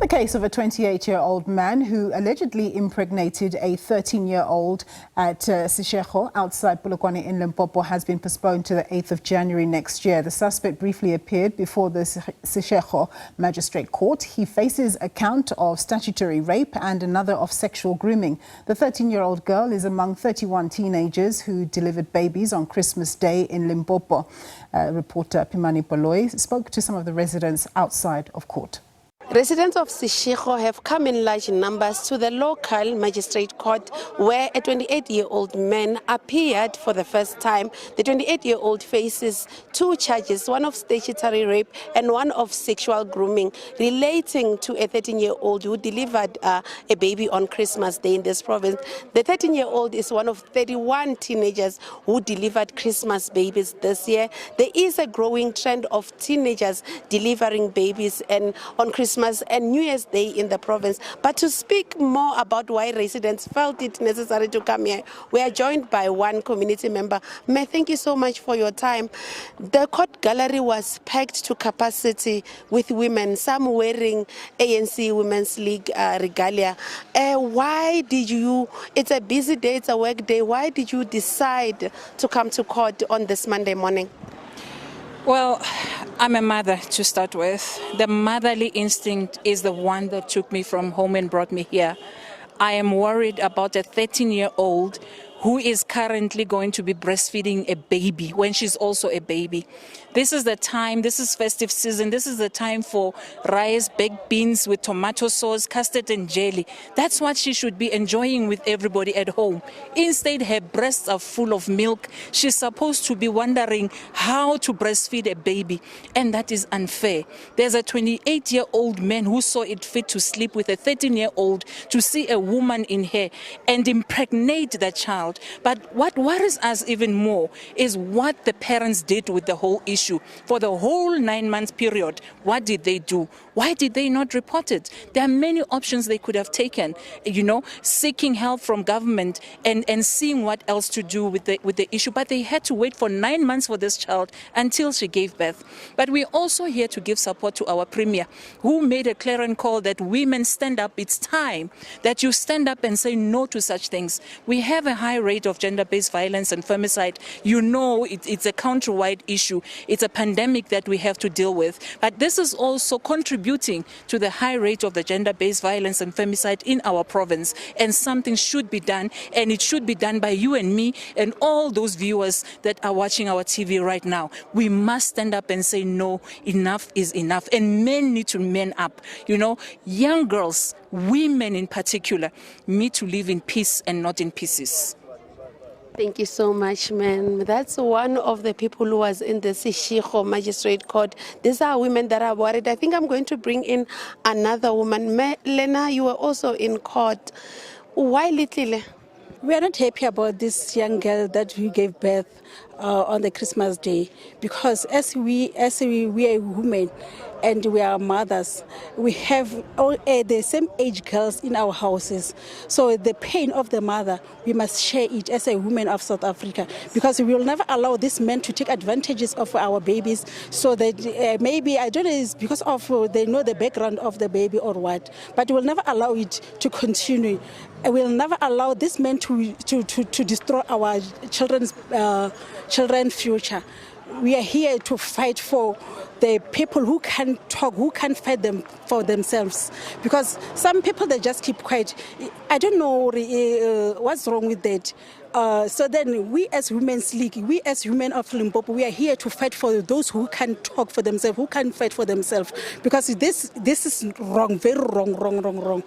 The case of a 28-year-old man who allegedly impregnated a 13-year-old at Seshego outside Polokwane in Limpopo has been postponed to the 8th of January next year. The suspect briefly appeared before the Seshego Magistrate Court. He faces a count of statutory rape and another of sexual grooming. The 13-year-old girl is among 31 teenagers who delivered babies on Christmas Day in Limpopo. Reporter Pimani Baloyi spoke to some of the residents outside of court. Residents of Seshego have come in large numbers to the local magistrate court where a 28-year-old man appeared for the first time. The 28-year-old faces two charges, one of statutory rape and one of sexual grooming, relating to a 13-year-old who delivered a baby on Christmas Day in this province. The 13-year-old is one of 31 teenagers who delivered Christmas babies this year. There is a growing trend of teenagers delivering babies and on Christmas and New Year's Day in the province. But to speak more about why residents felt it necessary to come here, we are joined by one community member. May, thank you so much for your time. The court gallery was packed to capacity with women, some wearing ANC Women's League regalia. Why did you, it's a busy day, it's a work day, why did you decide to come to court on this Monday morning? Well, I'm a mother to start with. The motherly instinct is the one that took me from home and brought me here. I am worried about a 13-year-old who is currently going to be breastfeeding a baby when she's also a baby. This is the time, this is festive season, this is the time for rice, baked beans with tomato sauce, custard and jelly. That's what she should be enjoying with everybody at home. Instead, her breasts are full of milk. She's supposed to be wondering how to breastfeed a baby, and that is unfair. There's a 28-year-old man who saw it fit to sleep with a 13-year-old to see a woman in her and impregnate the child. But what worries us even more is what the parents did with the whole issue. For the whole 9-month period, what did they do? Why did they not report it? There are many options they could have taken, seeking help from government and seeing what else to do with the issue. But they had to wait for 9 months for this child until she gave birth. But we're also here to give support to our premier, who made a clarion call that women stand up. It's time that you stand up and say no to such things. We have a high rate of gender-based violence and femicide. It's a countrywide issue. It's a pandemic that we have to deal with. But this is also contributing to the high rate of the gender-based violence and femicide in our province. And something should be done, and it should be done by you and me and all those viewers that are watching our TV right now. We must stand up and say no, enough is enough. And men need to man up. Young girls, women in particular, need to live in peace and not in pieces. Thank you so much, man. That's one of the people who was in the Seshego Magistrate Court. These are women that are worried. I think I'm going to bring in another woman. Lena, you were also in court. Why Little? We are not happy about this young girl that we gave birth on the Christmas Day, because as we are women and we are mothers, we have all the same age girls in our houses. So the pain of the mother, we must share it as a woman of South Africa, because we will never allow this men to take advantages of our babies. So that maybe, I don't know, it's because of they know the background of the baby or what, but we will never allow it to continue. We will never allow this man to destroy our children's future. We are here to fight for the people who can talk, who can fight them for themselves. Because some people, they just keep quiet. I don't know what's wrong with that. So then we as Women's League, we as women of Limpopo, we are here to fight for those who can talk for themselves, who can fight for themselves. Because this is wrong, very wrong.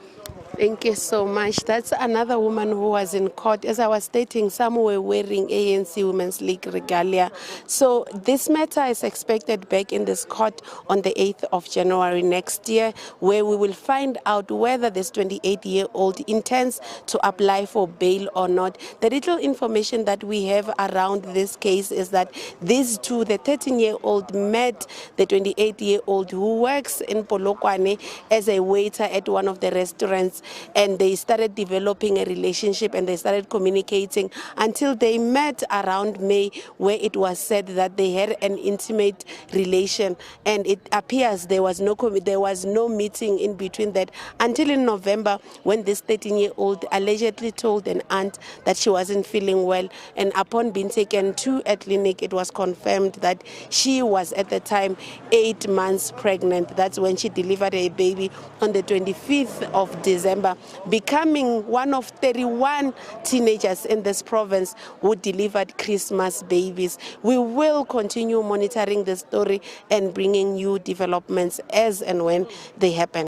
Thank you so much. That's another woman who was in court. As I was stating, some were wearing ANC Women's League regalia. So this matter is expected back in this court on the 8th of January next year, where we will find out whether this 28-year-old intends to apply for bail or not. The little information that we have around this case is that these two, the 13-year-old met the 28-year-old who works in Polokwane as a waiter at one of the restaurants and they started developing a relationship and they started communicating until they met around May, where it was said that they had an intimate relation, and it appears there was no meeting in between that until in November, when this 13-year-old allegedly told an aunt that she wasn't feeling well, and upon being taken to a clinic, it was confirmed that she was at the time 8 months pregnant. That's when she delivered a baby on the 25th of December, becoming one of 31 teenagers in this province who delivered Christmas babies. We will continue monitoring the story and bringing you developments as and when they happen.